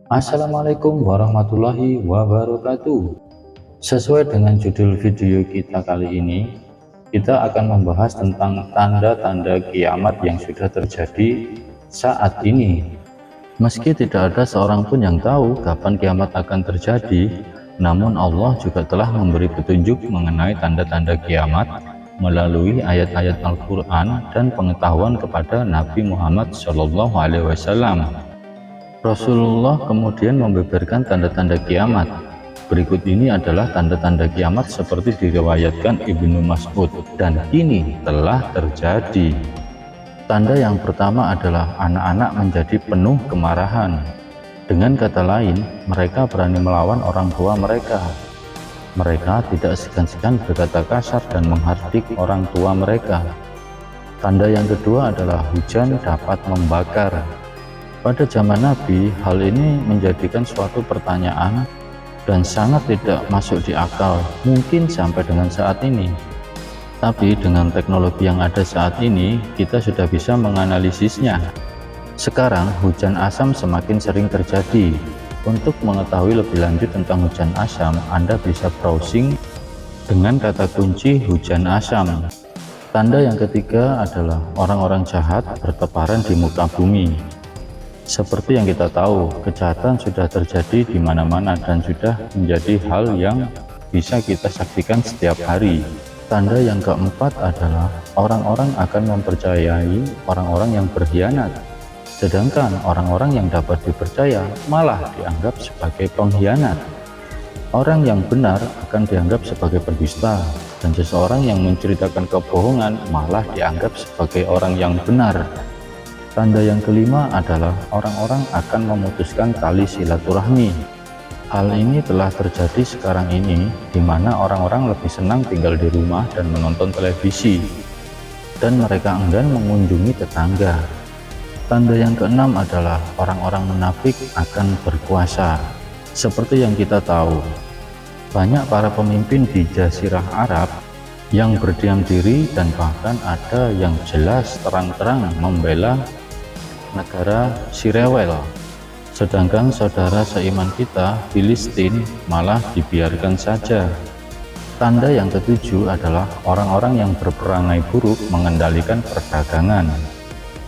Assalamualaikum warahmatullahi wabarakatuh. Sesuai dengan judul video kita kali ini, kita akan membahas tentang tanda-tanda kiamat yang sudah terjadi saat ini. Meski tidak ada seorang pun yang tahu kapan kiamat akan terjadi, namun Allah juga telah memberi petunjuk mengenai tanda-tanda kiamat melalui ayat-ayat Al-Quran dan pengetahuan kepada Nabi Muhammad SAW. Rasulullah kemudian membeberkan tanda-tanda kiamat. Berikut ini adalah tanda-tanda kiamat seperti diriwayatkan Ibnu Mas'ud dan kini telah terjadi. Tanda yang pertama adalah anak-anak menjadi penuh kemarahan. Dengan kata lain, mereka berani melawan orang tua mereka. Mereka tidak segan-segan berkata kasar dan menghardik orang tua mereka. Tanda yang kedua adalah hujan dapat membakar. Pada zaman Nabi, hal ini menjadikan suatu pertanyaan dan sangat tidak masuk di akal, mungkin sampai dengan saat ini. Tapi dengan teknologi yang ada saat ini, kita sudah bisa menganalisisnya. Sekarang hujan asam semakin sering terjadi. Untuk mengetahui lebih lanjut tentang hujan asam, Anda bisa browsing dengan kata kunci hujan asam. Tanda yang ketiga adalah orang-orang jahat bertebaran di muka bumi. Seperti yang kita tahu, kejahatan sudah terjadi di mana-mana dan sudah menjadi hal yang bisa kita saksikan setiap hari. Tanda yang keempat adalah orang-orang akan mempercayai orang-orang yang berkhianat. Sedangkan orang-orang yang dapat dipercaya malah dianggap sebagai pengkhianat. Orang yang benar akan dianggap sebagai pendusta, dan seseorang yang menceritakan kebohongan malah dianggap sebagai orang yang benar. Tanda yang kelima adalah orang-orang akan memutuskan tali silaturahmi. Hal ini telah terjadi sekarang ini, di mana orang-orang lebih senang tinggal di rumah dan menonton televisi, dan mereka enggan mengunjungi tetangga. Tanda yang keenam adalah orang-orang munafik akan berkuasa. Seperti yang kita tahu, banyak para pemimpin di Jazirah Arab yang berdiam diri dan bahkan ada yang jelas terang-terang membela negara Sirewel, sedangkan saudara seiman kita Filistin malah dibiarkan saja. Tanda yang ketujuh adalah orang-orang yang berperangai buruk mengendalikan perdagangan.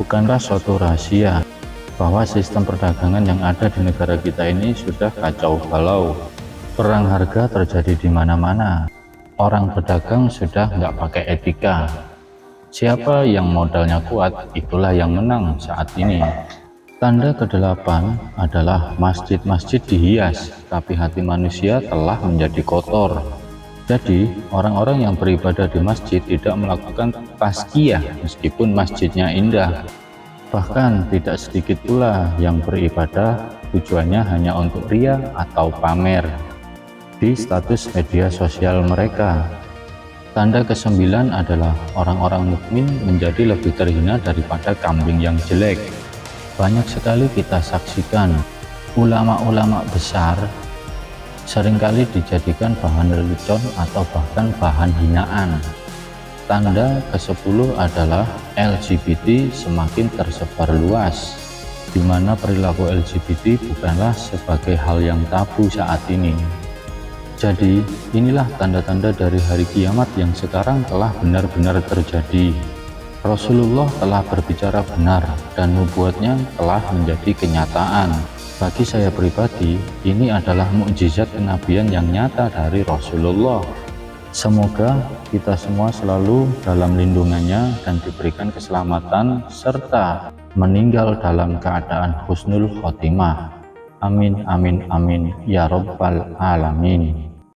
Bukanlah suatu rahasia bahwa sistem perdagangan yang ada di negara kita ini sudah kacau balau. Perang harga terjadi di mana-mana. Orang berdagang sudah nggak pakai etika. Siapa yang modalnya kuat, itulah yang menang saat ini. Tanda kedelapan adalah masjid-masjid dihias, tapi hati manusia telah menjadi kotor. Jadi, orang-orang yang beribadah di masjid tidak melakukan tazkiyah meskipun masjidnya indah. Bahkan tidak sedikit pula yang beribadah tujuannya hanya untuk ria atau pamer di status media sosial mereka. Tanda kesembilan adalah orang-orang mukmin menjadi lebih terhina daripada kambing yang jelek. Banyak sekali kita saksikan ulama-ulama besar seringkali dijadikan bahan lelucon atau bahkan bahan hinaan. Tanda ke-10 adalah LGBT semakin tersebar luas, di mana perilaku LGBT bukanlah sebagai hal yang tabu saat ini. Jadi, inilah tanda-tanda dari hari kiamat yang sekarang telah benar-benar terjadi. Rasulullah telah berbicara benar dan nubuatnya telah menjadi kenyataan. Bagi saya pribadi, ini adalah mukjizat kenabian yang nyata dari Rasulullah. Semoga kita semua selalu dalam lindungannya dan diberikan keselamatan serta meninggal dalam keadaan husnul khotimah. Amin, amin, amin, ya Rabbal Alamin.